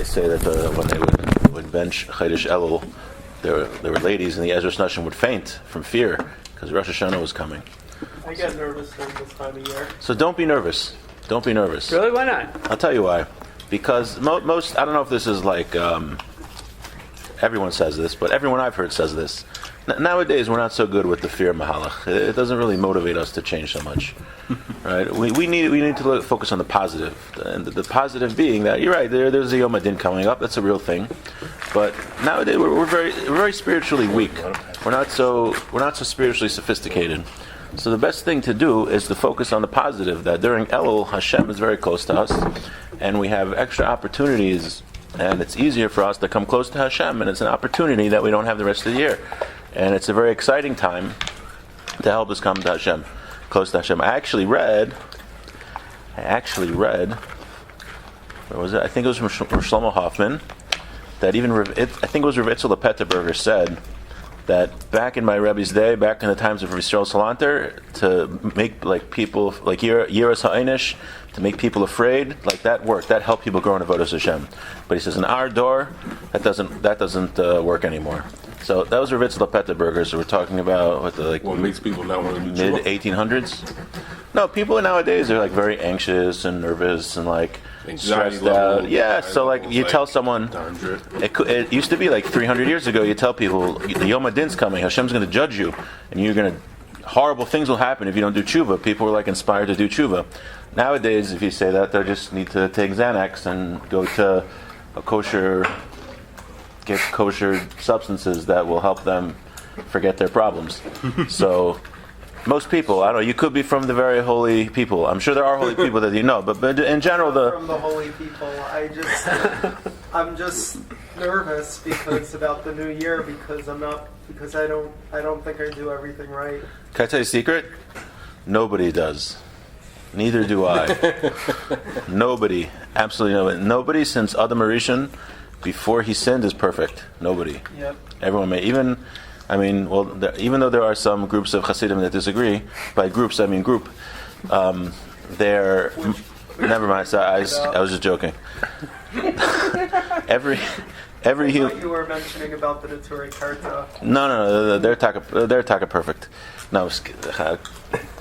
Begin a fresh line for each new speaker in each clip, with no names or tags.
they say that when they would bench Chodesh Elul, there were ladies in the Ezra Nashim would faint from fear because Rosh Hashanah was coming.
I get nervous during this time of year.
So don't be nervous. Don't be nervous.
Really? Why not?
I'll tell you why. Because most, I don't know if this is like, everyone says this, but everyone I've heard says this. Nowadays, we're not so good with the fear mahalach. It doesn't really motivate us to change so much, right? We need to focus on the positive, and the positive being that you're right. There's a Yom Adin coming up. That's a real thing, but nowadays we're very spiritually weak. We're not so spiritually sophisticated. So the best thing to do is to focus on the positive. That during Elul, Hashem is very close to us, and we have extra opportunities, and it's easier for us to come close to Hashem, and it's an opportunity that we don't have the rest of the year. And it's a very exciting time to help us come to Hashem, close to Hashem. I actually read, where was it? I think it was from Shlomo Hoffman, that even I think it was Rav Itzel Petterberger said that back in my Rebbe's day, back in the times of Rav Yisrael Salanter, to make like people like Yiras Ha'inish, to make people afraid, like that worked. That helped people grow in Avodas Hashem. But he says in our door, that doesn't work anymore. So that was Rav Itzel Petterberger. So we're talking about what
makes people not want to do
mid 1800s. No, people nowadays are like very anxious and nervous and like stressed out. Yeah, so like you tell someone, it used to be like 300 years ago. You tell people the Yom Adin's coming. Hashem's going to judge you, and horrible things will happen if you don't do tshuva. People are like inspired to do tshuva. Nowadays, if you say that, they just need to take Xanax and go to get kosher substances that will help them forget their problems. So most people, I don't know, you could be from the very holy people. I'm sure there are holy people that you know, but in general,
from the holy people, I'm just nervous about the new year because I don't think I do everything right.
Can I tell you a secret? Nobody does. Neither do I. Nobody, absolutely nobody. Nobody since Adam Harishon, before he sinned, is perfect. Nobody.
Yep.
Everyone may. Even though there are some groups of Hasidim that disagree, by groups I mean group. They're never mind. So I was just joking. every
you were mentioning about the Neturei Karta.
No, they're taka perfect. No,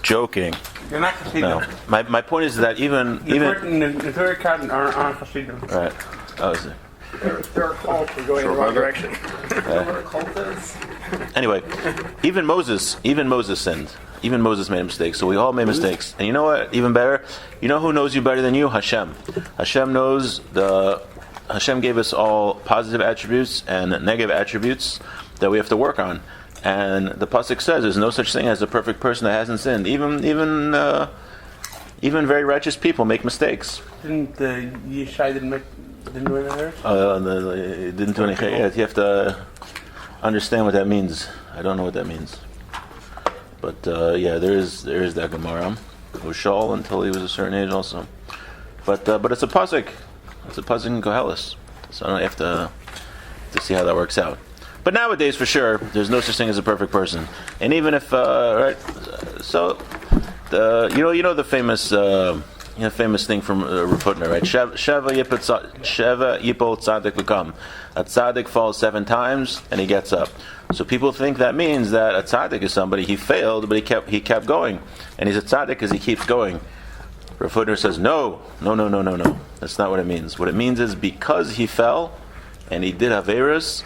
joking.
You're not Hasidim.
No, my point is that even
the Torah Karta aren't Hasidim.
Right. Oh, is it?
They're a cult for going in the wrong direction.
You know what a cult is?
Anyway, even Moses sinned. Even Moses made mistakes. So we all made mistakes. And you know what? Even better, you know who knows you better than you? Hashem. Hashem gave us all positive attributes and negative attributes that we have to work on. And the pasuk says, "There's no such thing as a perfect person that hasn't sinned." Even very righteous people make mistakes.
Didn't Yishai didn't do anything there?
Didn't do anything yet. You have to understand what that means. I don't know what that means. But there is that Gemara. It was Shaul until he was a certain age also. But it's a pasuk. It's a pasuk in Koheles. So I have to see how that works out. But nowadays, for sure, there's no such thing as a perfect person. And even if right, so the famous thing from Rav Hutner, right? Sheva yipol tzaddik l'kam. A tzaddik falls 7 times and he gets up. So people think that means that a tzaddik is somebody he failed, but he kept going, and he's a tzaddik because he keeps going. Rav Hutner says no. That's not what it means. What it means is because he fell and he did averos,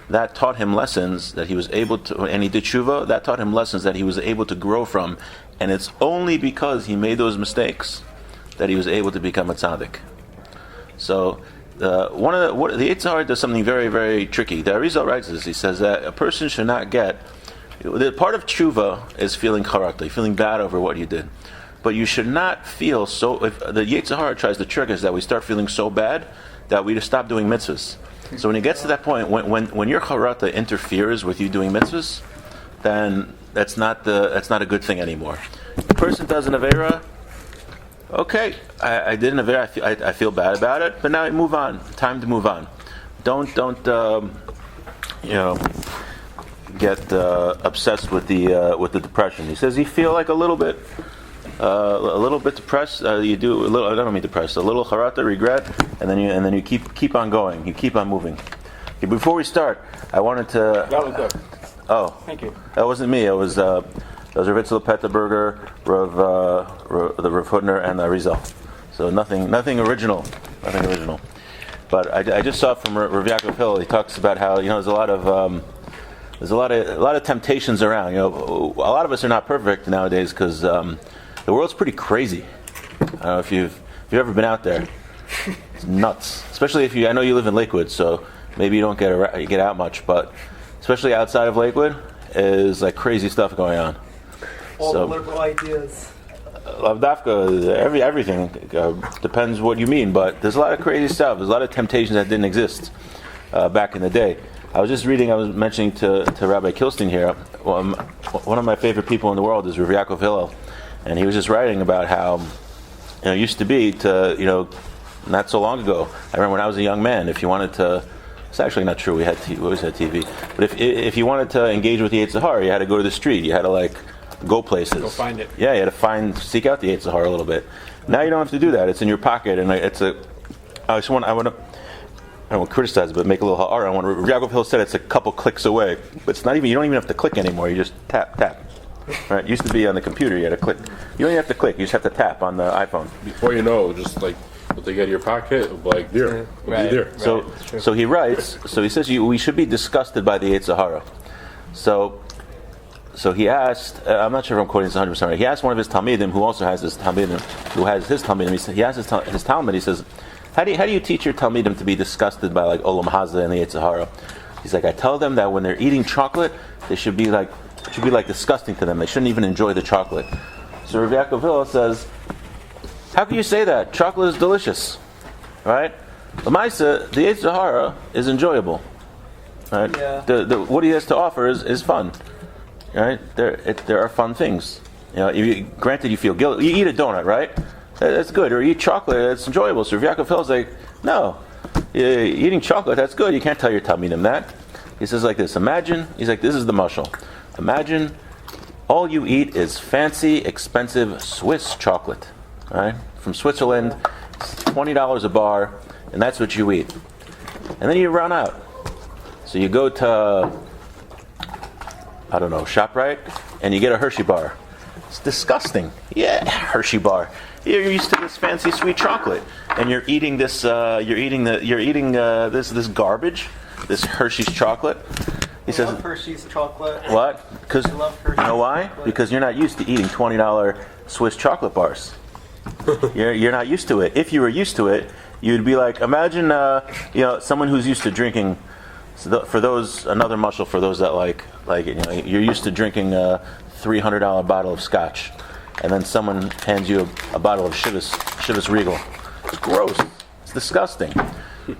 that taught him lessons that he was able to, and he did tshuva, that taught him lessons that he was able to grow from, and it's only because he made those mistakes that he was able to become a tzaddik. So the Yetzer Hara does something very, very tricky. The Arizal writes this. He says that a person should not get, the part of tshuva is feeling charata, feeling bad over what you did. But you should not feel so, if the Yetzer Hara tries to trick us that we start feeling so bad that we just stop doing mitzvahs. So when it gets to that point, when your charata interferes with you doing mitzvahs, then that's not a good thing anymore. The person does an avera. Okay, I did an avera. I feel bad about it, but now I move on. Time to move on. Don't get obsessed with the depression. He says you feel like a little bit. a little bit depressed. You do a little. I don't mean depressed. A little charata, regret, and then you keep on going. You keep on moving. Okay, before we start, I wanted to.
That was good.
Oh,
Thank you.
that wasn't me. It was Rav Itzel Petterberger, the Rav Hutner, and Rizal. So nothing original. Nothing original. But I just saw from Rav Yaakov Hill. He talks about how there's a lot of temptations around. A lot of us are not perfect nowadays because the world's pretty crazy. I don't know if you've ever been out there. It's nuts. Especially if I know you live in Lakewood, so maybe you don't get out much, but especially outside of Lakewood is like crazy stuff going on.
All the liberal ideas.
Lavdafka, everything depends what you mean, but there's a lot of crazy stuff. There's a lot of temptations that didn't exist back in the day. I was mentioning to Rabbi Kilstein here, one of my favorite people in the world is Rav Yaakov Hillel, and he was just writing about how it used to be not so long ago. I remember when I was a young man, if you wanted to, it's actually not true, we always had TV, but if you wanted to engage with the Yetzer Hara, you had to go to the street, you had to go places.
Go find it.
Yeah, you had to seek out the Yetzer Hara a little bit. Now you don't have to do that. It's in your pocket, and I don't want to criticize it, but make a little ha'ara. Yaakov Hill said it's a couple clicks away, but it's not even. You don't even have to click anymore. You just tap. Right? It used to be on the computer. You had to click. You don't even have to click. You just have to tap on the iPhone.
Before you know, just like what they get in your pocket, it'll be like there, it'll be there.
So he writes. So he says we should be disgusted by the Yetzer Hara. So he asked. I'm not sure if I'm quoting this 100% right. He asked one of his talmidim, who also has his talmidim, He asked his talmid. He says, How do you teach your talmidim to be disgusted by Olam Haza and the Yetzer Hara? He's like, I tell them that when they're eating chocolate, it should be disgusting to them. They shouldn't even enjoy the chocolate. So Rav Yaakov Hillel says, how can you say that? Chocolate is delicious, right? The Maisa, the Yetzer Hara is enjoyable, right?
Yeah.
What he has to offer is fun, right? There are fun things. Granted, you feel guilty. You eat a donut, right? That's good. Or eat chocolate, it's enjoyable. So Rav Yaakov Hillel's like, no, eating chocolate, that's good. You can't tell your talmidim that. He says like this, he's like, this is the mashal. Imagine all you eat is fancy, expensive Swiss chocolate, right? From Switzerland, it's $20 a bar, and that's what you eat. And then you run out. So you go to, I don't know, ShopRite, and you get a Hershey bar. It's disgusting. Yeah, Hershey bar. You're used to this fancy sweet chocolate, and you're eating this. This garbage, this Hershey's chocolate. He says,
love Hershey's chocolate.
What? Because you know why? Because you're not used to eating $20 Swiss chocolate bars. You're not used to it. If you were used to it, you'd be like, imagine someone who's used to drinking. Another muscle for those that you're used to drinking a $300 bottle of scotch. And then someone hands you a bottle of Chivas Regal. It's gross. It's disgusting.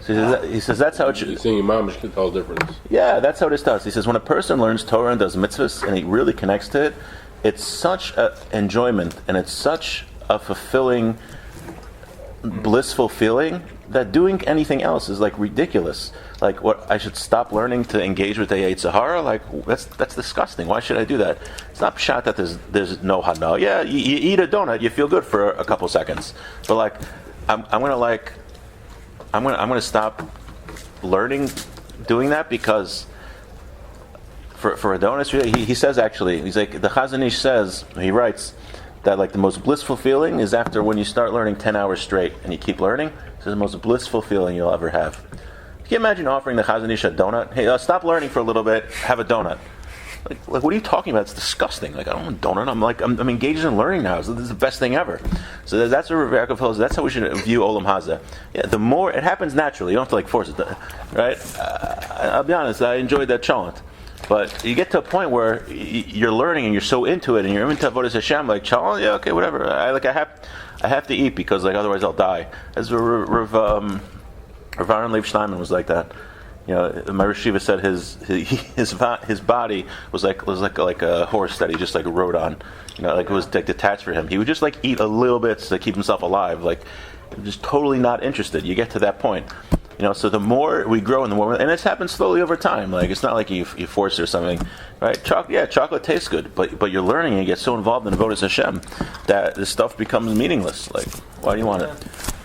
So he says that's how it should.
Seeing your mom can tell the difference.
Yeah, that's how it starts. He says when a person learns Torah and does mitzvahs and he really connects to it, it's such an enjoyment and it's such a fulfilling, blissful feeling that doing anything else is ridiculous. What I should stop learning to engage with the Yetzer Hara? That's disgusting. Why should I do that? It's not pshat that there's no hana. Yeah, you eat a donut, you feel good for a couple seconds, but I'm gonna stop learning doing that because for a donut, he says actually, he's like the Chazon Ish says, he writes that the most blissful feeling is after when you start learning 10 hours straight and you keep learning. It's the most blissful feeling you'll ever have. Can you imagine offering the Chazon Ish a donut? Hey, stop learning for a little bit, have a donut. What are you talking about? It's disgusting. I don't want a donut. I'm engaged in learning now. So this is the best thing ever. So that's what Rav Yaakov Hillel says. That's how we should view Olam Haza. Yeah, the more it happens naturally. You don't have to force it, right? I'll be honest. I enjoyed that challenge, but you get to a point where you're learning and you're so into it, and you're into Avodas Hashem. Challenge, yeah, okay, whatever. I have to eat because otherwise I'll die. As Rav Aaron Leib Steinman was like that. My Rishiva said his body was like a horse that he just rode on. It was detached for him. He would just eat a little bit to keep himself alive. Just totally not interested. You get to that point. So the more we grow, and the more, and this happens slowly over time. Like it's not like you force it or something, right? Chocolate tastes good, but you're learning and you get so involved in Avodas Hashem that this stuff becomes meaningless. Like, why do you want it?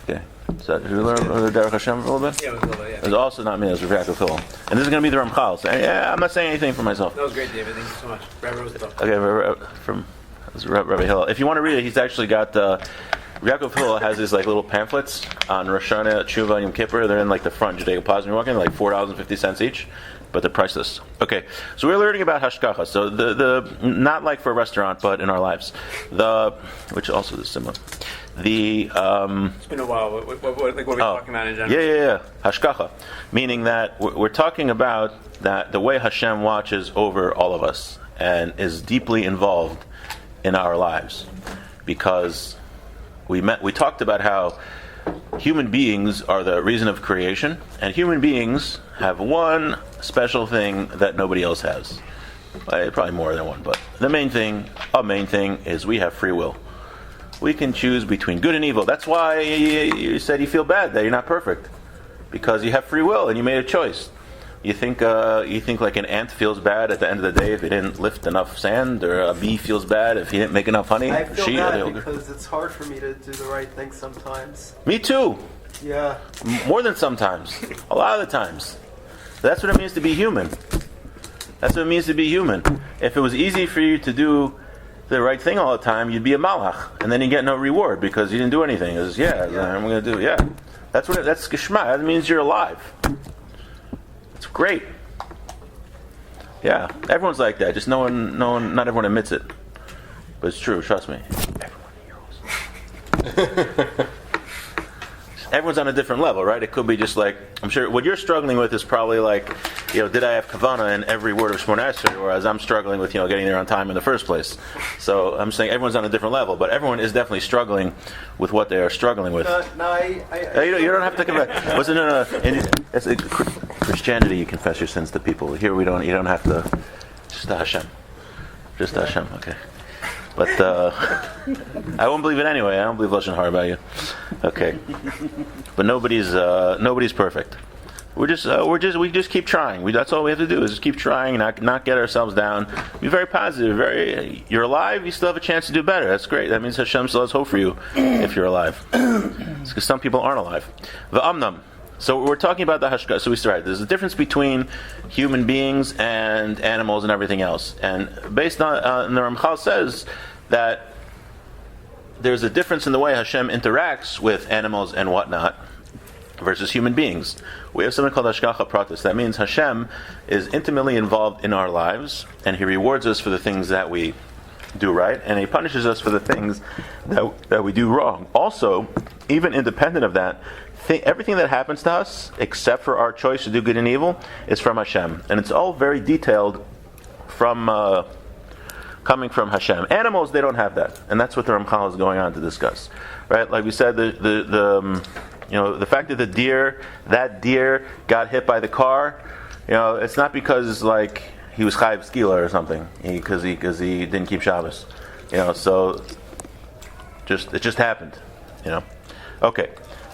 Okay, so did you learn the Derech Hashem for a little bit?
Yeah, it was a little bit. Yeah.
It was also not me. It was FREAKIN Phil, and this is going to be the Ramchal. So, yeah, I'm not saying anything for myself.
That was great, David. Thank you so much. Rabbi Rosenthal.
Okay, from Rabbi Hillel. If you want to read it, he's actually got. Yaakov Hillel has these like little pamphlets on Rosh Hashanah, Tshuva, and Yom Kippur. They're in like the front Judaic Plaza. You're walking like $4.50 each, but they're priceless. Okay, so we're learning about hashgacha. So the not like for a restaurant, but in our lives. Which also is similar.
It's been a while. What are we talking about in general?
Yeah. Hashgacha, meaning that we're talking about that the way Hashem watches over all of us and is deeply involved in our lives, because we talked about how human beings are the reason of creation, and human beings have one special thing that nobody else has. Probably more than one, but a main thing is we have free will. We can choose between good and evil. That's why you said you feel bad that you're not perfect, because you have free will and you made a choice. You think like an ant feels bad at the end of the day if he didn't lift enough sand, or a bee feels bad if he didn't make enough honey.
I feel bad because it's hard for me to do the right thing sometimes.
Me too.
Yeah.
More than sometimes. A lot of the times. That's what it means to be human. That's what it means to be human. If it was easy for you to do the right thing all the time, you'd be a malach, and then you get no reward because you didn't do anything. It's I'm going to do. Yeah, that's geshma. That means you're alive. It's great. Yeah, everyone's like that. Just not everyone admits it, but it's true. Trust me. Everyone's on a different level, right? It could be just like, I'm sure what you're struggling with is probably like, did I have kavana in every word of Shmona Esrei, whereas I'm struggling with, getting there on time in the first place. So I'm saying everyone's on a different level, but everyone is definitely struggling with what they are struggling with. You don't have to confess. In Christianity, you confess your sins to people. Here you don't have to. Just to Hashem. Just to Hashem. Okay. But I won't believe it anyway. I don't believe Lashon Hara about you. Okay. But nobody's perfect. We just keep trying. That's all we have to do is just keep trying, not get ourselves down. Be very positive. You're alive. You still have a chance to do better. That's great. That means Hashem still has hope for you if you're alive. It's because some people aren't alive. V'amnam. So we're talking about the hashgacha. So we started. There's a difference between human beings and animals and everything else. And based on the Ramchal says that there's a difference in the way Hashem interacts with animals and whatnot versus human beings. We have something called hashgacha pratis. That means Hashem is intimately involved in our lives, and He rewards us for the things that we do right, and He punishes us for the things that we do wrong. Also, even independent of that, everything that happens to us, except for our choice to do good and evil, is from Hashem, and it's all very detailed from coming from Hashem. Animals, they don't have that, and that's what the Ramchal is going on to discuss. Right? Like we said, the fact that that deer got hit by the car, it's not because like he was chayiv skila or something, because he didn't keep Shabbos, so it just happened, Okay,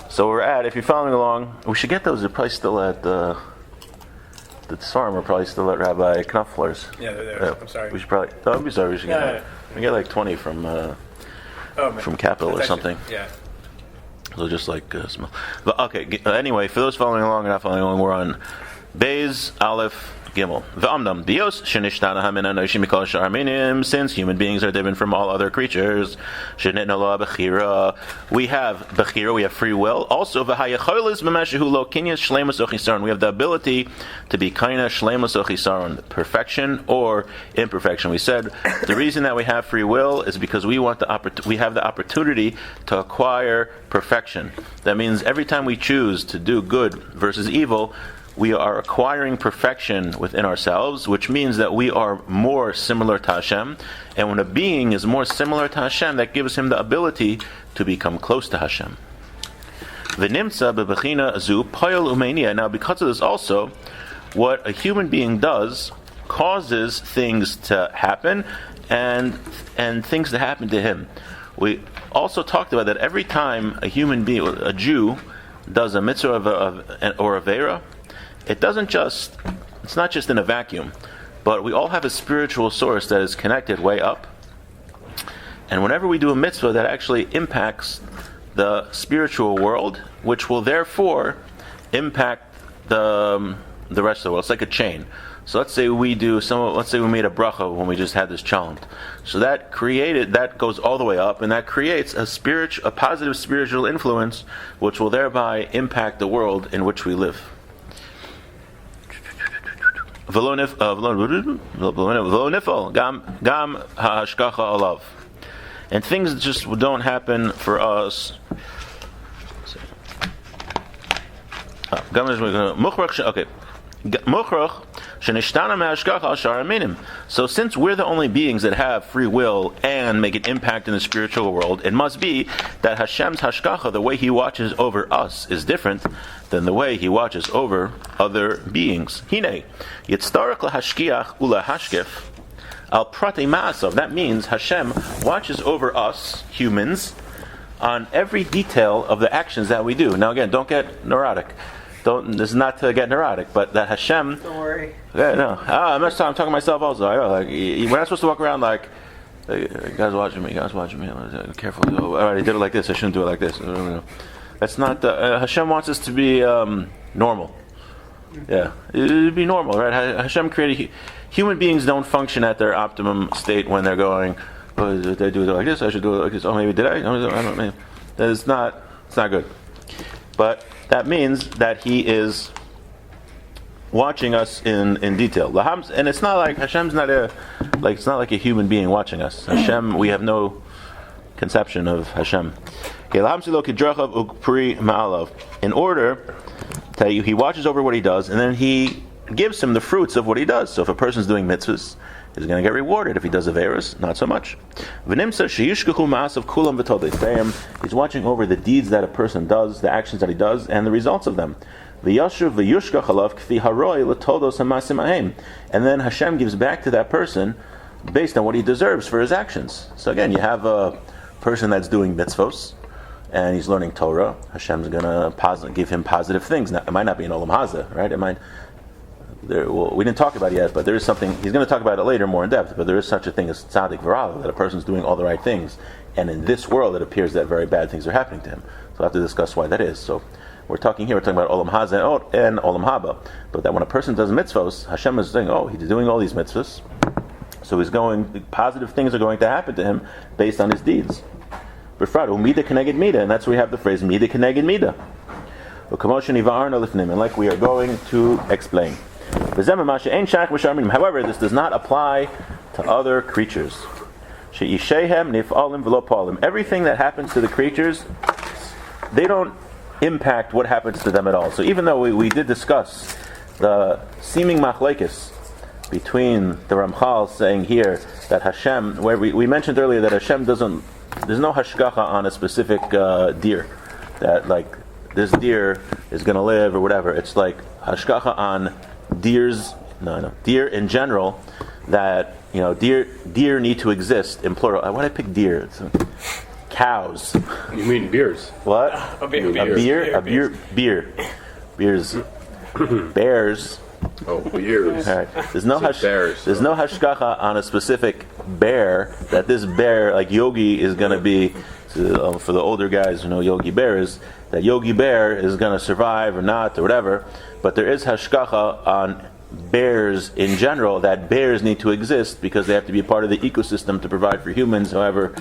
so if you're following along, we should get those. They're probably still at the Tsarim are probably still at Rabbi Knopfler's.
Yeah, they're there. I'm sorry.
We should probably. Don't be sorry. We should get. We get like 20 from Capital or something.
Yeah.
So just like smell. But okay. Anyway, for those following along and not following along, we're on Beis Aleph Gimel. V'amnam dios shenishtana hamina noishim mikol shar minim. Since human beings are different from all other creatures, shenitna lo bechira. We have bechira. We have free will. Also v'hayacholis b'mashehu lo kinyas shleimus ochisaron. We have the ability to be kaina shleimus ochisaron, perfection or imperfection. We said the reason that we have free will is because we have the opportunity to acquire perfection. That means every time we choose to do good versus evil, we are acquiring perfection within ourselves, which means that we are more similar to Hashem. And when a being is more similar to Hashem, that gives him the ability to become close to Hashem. V'nimtza b'bechina azu poyel umeinia. Now, because of this also, what a human being does causes things to happen, and things to happen to him. We also talked about that every time a human being, a Jew, does a mitzvah or a vera, it's not just in a vacuum, but we all have a spiritual source that is connected way up. And whenever we do a mitzvah, that actually impacts the spiritual world, which will therefore impact the rest of the world. It's like a chain. So let's say we made a bracha when we just had this challenge. So that goes all the way up, and that creates a positive spiritual influence, which will thereby impact the world in which we live. And things just don't happen for us. Okay. So since we're the only beings that have free will and make an impact in the spiritual world, it must be that Hashem's hashgacha, the way He watches over us, is different than the way He watches over other beings. Hine, yitztarach lahashkiach ulahashkef al prate ma'asav. That means Hashem watches over us, humans, on every detail of the actions that we do. Now again, don't get neurotic. This is not to get neurotic, but that Hashem.
Don't worry.
Yeah, no. I'm talking to myself also. We're not supposed to walk around like, guys watching me. Careful. Oh, all right, I did it like this. I shouldn't do it like this. That's not. Hashem wants us to be normal. Yeah, it'd be normal, right? Hashem created human beings don't function at their optimum state when they're going. Oh, did I do it like this? I should do it like this. Oh, maybe did I? I don't know. It's not good. But that means that He is watching us in detail. And it's not like Hashem's it's not like a human being watching us. Hashem, we have no conception of Hashem. In order that He watches over what He does, and then He gives him the fruits of what he does. So if a person's doing mitzvahs, he's going to get rewarded. If he does averos, not so much. He's watching over the deeds that a person does, the actions that he does, and the results of them. And then Hashem gives back to that person based on what he deserves for his actions. So again, you have a person that's doing mitzvos, and he's learning Torah. Hashem's going to give him positive things. Now, it might not be an olam hazeh, right? It might. We didn't talk about it yet, but there is something. He's going to talk about it later, more in depth. But there is such a thing as tzaddik v'ra'ah, that a person's doing all the right things, and in this world, it appears that very bad things are happening to him. So we'll have to discuss why that is. So we're talking about olam hazeh and olam haba. But that when a person does mitzvos, Hashem is saying, he's doing all these mitzvos, so positive things are going to happen to him based on his deeds. Mida keneged mida, and that's where we have the phrase mida keneged mida. And like we are going to explain. However, this does not apply to other creatures. Everything that happens to the creatures, they don't impact what happens to them at all. So even though we did discuss the seeming machlekes between the Ramchal saying here that Hashem, where we mentioned earlier that Hashem there's no hashgacha on a specific deer, that like this deer is going to live or whatever. It's like hashgacha on deer in general, that deer need to exist in plural. Why did I pick deer? It's cows.
You mean beers?
What?
A beer.
Beers. Bears.
Oh, beers.
All right. There's no hashgacha on a specific bear, that this bear, like Yogi, is going to be. For the older guys who know Yogi Bear, is that Yogi Bear is going to survive or not or whatever, but there is hashgacha on bears in general, that bears need to exist because they have to be a part of the ecosystem to provide for humans, however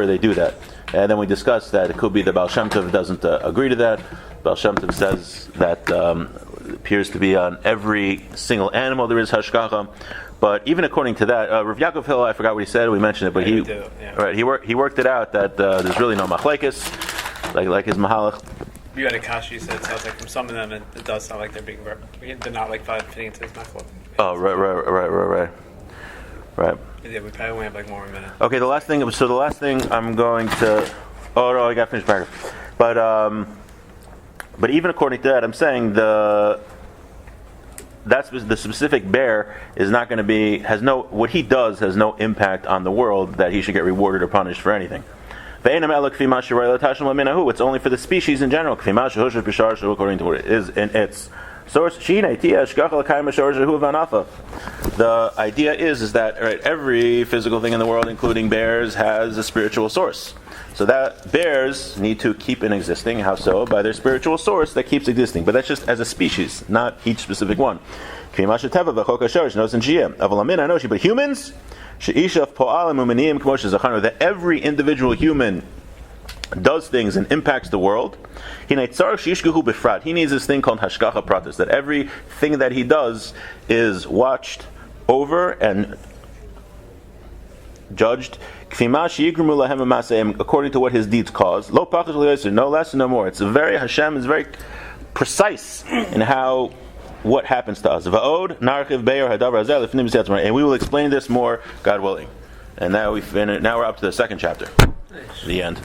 they do that. And then we discussed that it could be the Baal Shem Tov doesn't agree to that. Baal Shem Tov says that it appears to be on every single animal there is hashgacha. But even according to that, Rav Yaakov Hill, I forgot what he said. We mentioned it, but he worked it out that there's really no machlekes, like his mahalach.
You had a kash. You said it sounds like from some of them it does sound like they're not like fitting into this machlok.
Oh, right.
Yeah, we probably only have like more than a minute.
Okay, the last thing I'm going to. Oh no, I got to finish paragraph. But even according to that, I'm saying the specific bear is not going to be, what he does has no impact on the world that he should get rewarded or punished for anything. It's only for the species in general. According to what it is in its source. The idea is that right, every physical thing in the world, including bears, has a spiritual source. So that bears need to keep in existing. How so? By their spiritual source that keeps existing. But that's just as a species, not each specific one. But humans, that every individual human does things and impacts the world. He needs this thing called hashgacha pratis, that everything that he does is watched over and judged according to what his deeds cause. No less and no more. It's Hashem is very precise in what happens to us. And we will explain this more, God willing. And now we're up to the second chapter. The end.